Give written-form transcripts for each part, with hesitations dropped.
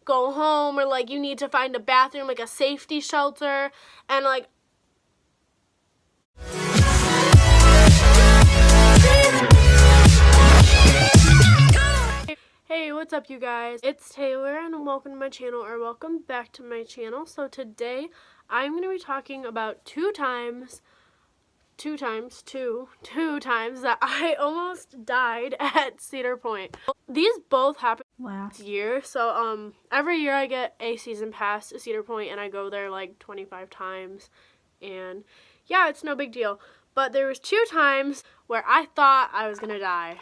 go home, or like you need to find a bathroom, like a safety shelter, and like hey, what's up you guys? It's Taylor and welcome to my channel, or welcome back to my channel. So today I'm going to be talking about two times that I almost died at Cedar Point. These both happened last year. So every year I get a season pass to Cedar Point and I go there like 25 times. And yeah, it's no big deal. But there was two times where I thought I was gonna die.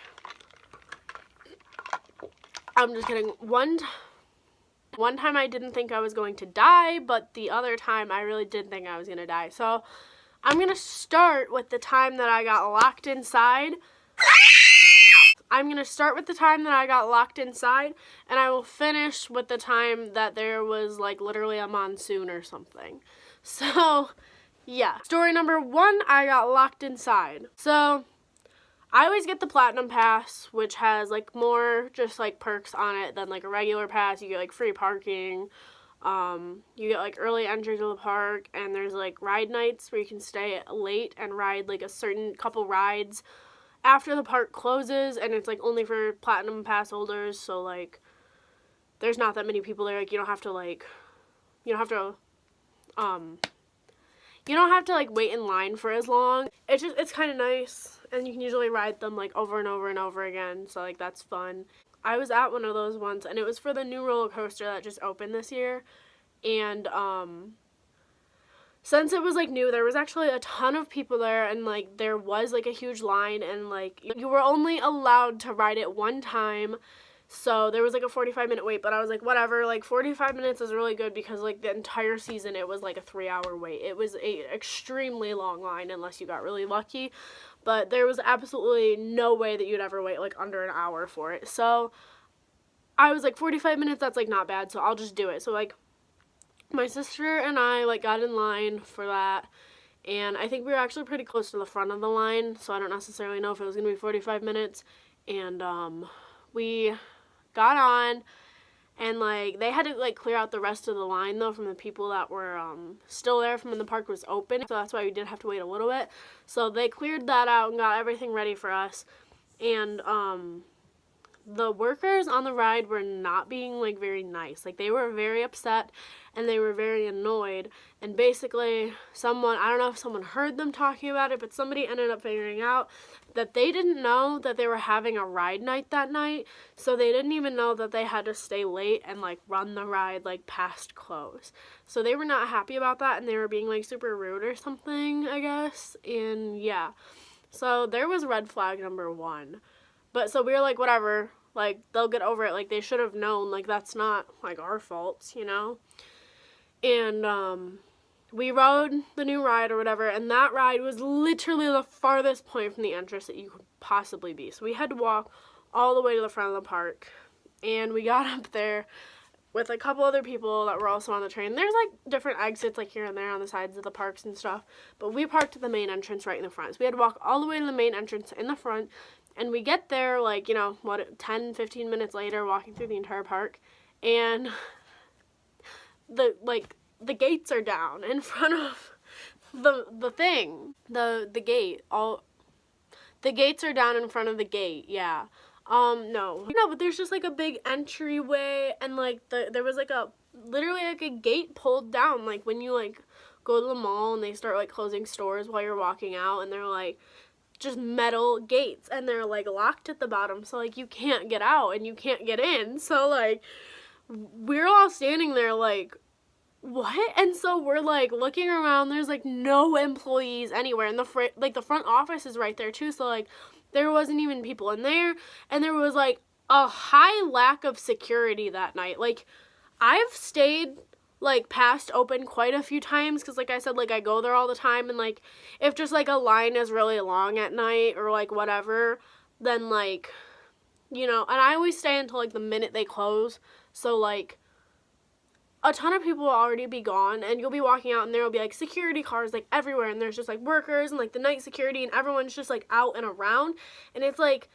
I'm just kidding. One time I didn't think I was going to die, but the other time I really did think I was gonna die. So I'm gonna start with the time that I got locked inside. And I will finish with the time that there was like literally a monsoon or something. So yeah, story number one, I got locked inside. So I always get the Platinum Pass, which has like more just like perks on it than like a regular pass. You get like free parking, you get like early entry to the park, and there's like ride nights where you can stay late and ride like a certain couple rides after the park closes, and it's like only for Platinum Pass holders. So like there's not that many people there. Like you don't have to like wait in line for as long. It's kind of nice, and you can usually ride them like over and over and over again, so like that's fun. I was at one of those once, and it was for the new roller coaster that just opened this year, and since it was like new, there was actually a ton of people there, and like there was like a huge line, and like you were only allowed to ride it one time. So there was like a 45-minute wait, but I was like, whatever, like 45 minutes is really good, because like the entire season it was like a 3-hour wait. It was a extremely long line unless you got really lucky, but there was absolutely no way that you'd ever wait like under an hour for it. So I was like, 45 minutes, that's like not bad, so I'll just do it. So like my sister and I like got in line for that, and I think we were actually pretty close to the front of the line, so I don't necessarily know if it was gonna be 45 minutes. And we got on, and like they had to like clear out the rest of the line though from the people that were still there from when the park was open, so that's why we did have to wait a little bit. So they cleared that out and got everything ready for us, and the workers on the ride were not being like very nice. Like they were very upset and they were very annoyed, and basically someone, I don't know if someone heard them talking about it, but somebody ended up figuring out that they didn't know that they were having a ride night that night, so they didn't even know that they had to stay late and like run the ride like past close. So they were not happy about that, and they were being like super rude or something, I guess. And yeah, so there was red flag number one. But so we were like, whatever, like they'll get over it, like they should have known, like that's not like our fault, you know. And we rode the new ride or whatever, and that ride was literally the farthest point from the entrance that you could possibly be. So we had to walk all the way to the front of the park, and we got up there with a couple other people that were also on the train. There's like different exits like here and there on the sides of the parks and stuff, but we parked at the main entrance right in the front. So we had to walk all the way to the main entrance in the front, and we get there like, you know, 10-15 minutes later, walking through the entire park, and the gates are down in front of the gate. The gates are down in front of the gate. Yeah. No, but there's just like a big entryway, and like there was like literally like a gate pulled down, like when you like go to the mall and they start like closing stores while you're walking out, and they're like just metal gates, and they're like locked at the bottom, so like you can't get out and you can't get in. So like we're all standing there like, what? And so we're like looking around, there's like no employees anywhere, and the front office is right there too, so like there wasn't even people in there, and there was like a high lack of security that night. Like I've stayed like past open quite a few times, because like I said, like I go there all the time, and like if just like a line is really long at night or like whatever, then like, you know, and I always stay until like the minute they close, so like a ton of people will already be gone, and you'll be walking out and there will be like security cars like everywhere, and there's just like workers and like the night security, and everyone's just like out and around, and it's like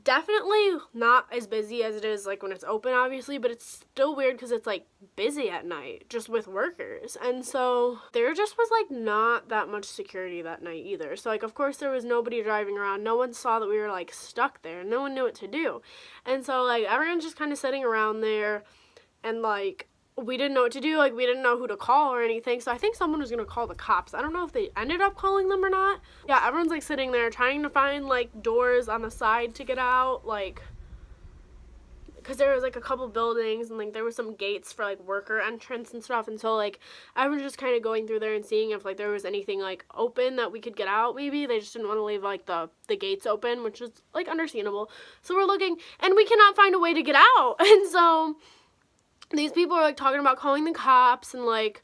definitely not as busy as it is like when it's open, obviously, but it's still weird because it's like busy at night just with workers. And so there just was like not that much security that night either. So like, of course, there was nobody driving around. No one saw that we were like stuck there. No one knew what to do. And so like everyone's just kind of sitting around there, and like we didn't know what to do. Like, we didn't know who to call or anything. So I think someone was going to call the cops. I don't know if they ended up calling them or not. Yeah, everyone's like sitting there trying to find like doors on the side to get out. Like, because there was like a couple buildings and like there was some gates for like worker entrance and stuff. And so like everyone's just kind of going through there and seeing if like there was anything like open that we could get out. Maybe they just didn't want to leave like the gates open, which is like understandable. So we're looking and we cannot find a way to get out. And so these people are like talking about calling the cops, and like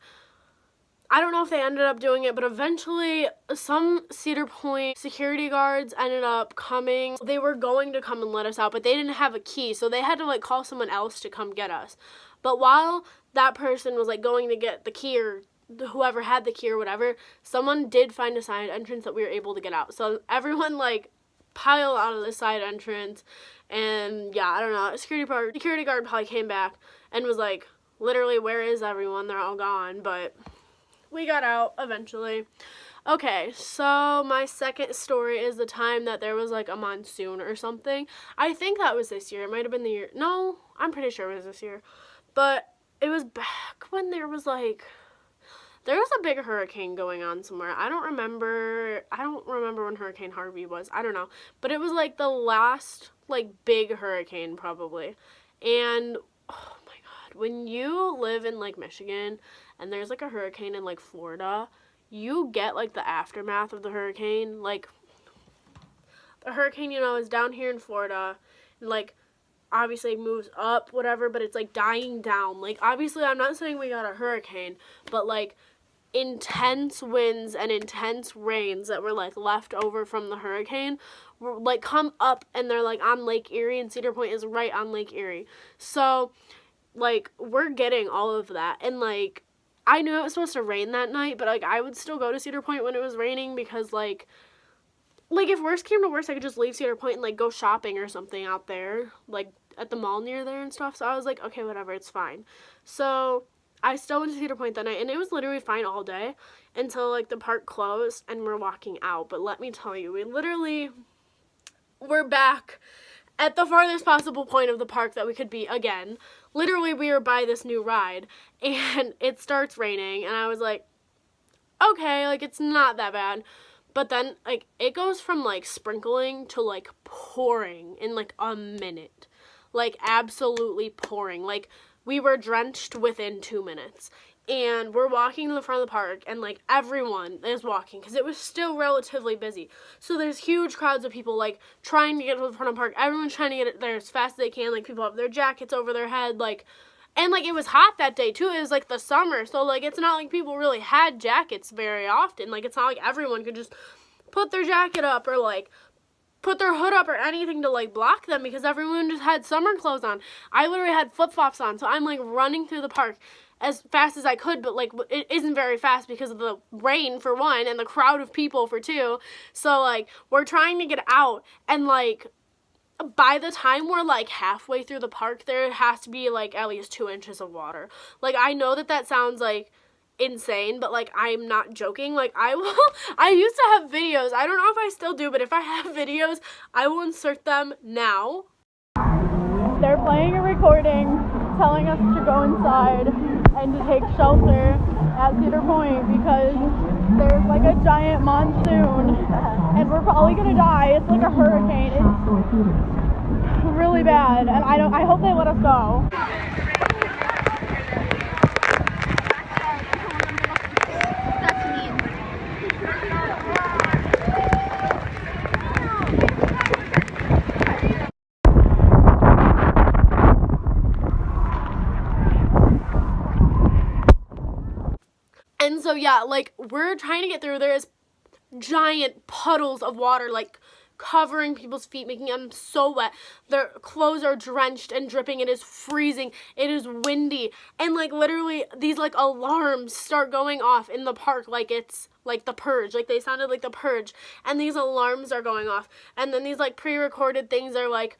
I don't know if they ended up doing it, but eventually some Cedar Point security guards ended up coming. They were going to come and let us out, but they didn't have a key, so they had to like call someone else to come get us. But while that person was like going to get the key, or whoever had the key or whatever, someone did find a side entrance that we were able to get out. So everyone like piled out of the side entrance, and yeah, I don't know, security guard probably came back and was like, literally, where is everyone? They're all gone. But we got out eventually. Okay, so my second story is the time that there was like a monsoon or something. I think that was this year. It might have been the year. No, I'm pretty sure it was this year. But it was back when there was a big hurricane going on somewhere. I don't remember when Hurricane Harvey was. I don't know. But it was like the last like big hurricane probably. And oh my God, when you live in like Michigan and there's like a hurricane in like Florida, you get like the aftermath of the hurricane. Like the hurricane, is down here in Florida, and like obviously it moves up, whatever, but it's like dying down. Like obviously I'm not saying we got a hurricane, but like intense winds and intense rains that were like left over from the hurricane were like come up, and they're like on Lake Erie, and Cedar Point is right on Lake Erie. So like we're getting all of that, and like I knew it was supposed to rain that night, but like I would still go to Cedar Point when it was raining, because like if worst came to worst, I could just leave Cedar Point and like go shopping or something out there, like at the mall near there and stuff. So I was like, okay, whatever, it's fine. So I still went to Cedar Point that night, and it was literally fine all day until like the park closed and we're walking out. But let me tell you, we're back at the farthest possible point of the park that we could be again. Literally, we were by this new ride, and it starts raining, and I was like, okay, like it's not that bad. But then like it goes from like sprinkling to like pouring in like a minute. Like absolutely pouring. Like we were drenched within 2 minutes. And we're walking to the front of the park, and like everyone is walking because it was still relatively busy. So there's huge crowds of people like trying to get to the front of the park. Everyone's trying to get there as fast as they can. Like people have their jackets over their head, like, and like it was hot that day too. It was like the summer, so like it's not like people really had jackets very often. Like it's not like everyone could just put their jacket up or like put their hood up or anything to like block them, because everyone just had summer clothes on. I literally had flip-flops on, so I'm like running through the park as fast as I could, but like it isn't very fast because of the rain for one and the crowd of people for two. So like we're trying to get out, and like by the time we're like halfway through the park, there has to be like at least 2 inches of water. Like I know that sounds like insane, but like I'm not joking. Like I used to have videos. I don't know if I still do, but if I have videos, I will insert them now. They're playing a recording telling us to go inside and to take shelter at Cedar Point because there's like a giant monsoon and we're probably gonna die. It's like a hurricane. It's really bad, and I hope they let us go. And so yeah, like we're trying to get through. There's giant puddles of water like covering people's feet, making them so wet. Their clothes are drenched and dripping. It is freezing. It is windy. And like literally these like alarms start going off in the park like it's like The Purge. Like they sounded like The Purge. And these alarms are going off. And then these like pre-recorded things are like,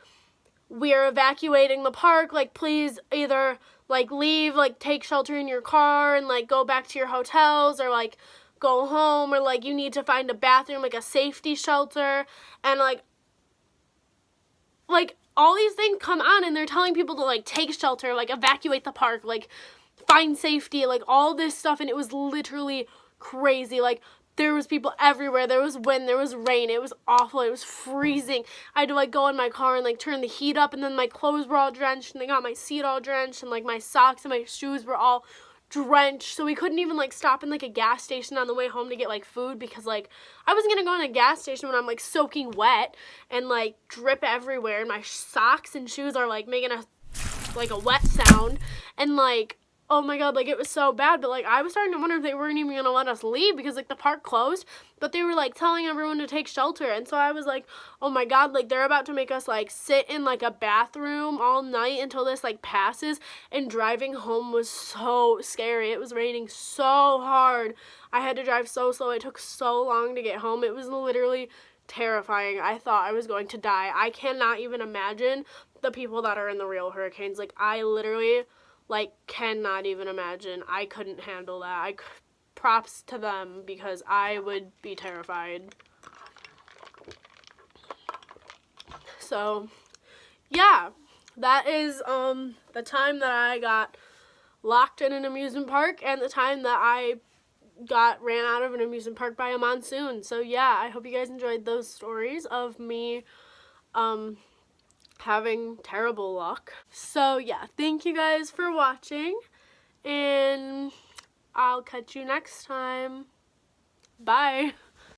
we are evacuating the park. Like please either like leave, like take shelter in your car and like go back to your hotels, or like go home, or like you need to find a bathroom, like a safety shelter. And like all these things come on and they're telling people to like take shelter, like evacuate the park, like find safety, like all this stuff. And it was literally crazy. Like there was people everywhere. There was wind, there was rain. It was awful. It was freezing. I had to like go in my car and like turn the heat up, and then my clothes were all drenched, and they got my seat all drenched, and like my socks and my shoes were all drenched. So we couldn't even like stop in like a gas station on the way home to get like food, because like I wasn't gonna go in a gas station when I'm like soaking wet and like drip everywhere, and my socks and shoes are like making a wet sound. And like, oh my god, like it was so bad. But like I was starting to wonder if they weren't even gonna let us leave, because like the park closed, but they were like telling everyone to take shelter. And so I was like, oh my god, like they're about to make us like sit in like a bathroom all night until this like passes. And driving home was so scary. It was raining so hard. I had to drive so slow. It took so long to get home. It was literally terrifying. I thought I was going to die. I cannot even imagine the people that are in the real hurricanes. Like I literally like cannot even imagine. I couldn't handle that. Props to them, because I would be terrified. So yeah, that is the time that I got locked in an amusement park, and the time that I ran out of an amusement park by a monsoon. So yeah, I hope you guys enjoyed those stories of me having terrible luck. So yeah, thank you guys for watching, and I'll catch you next time. Bye.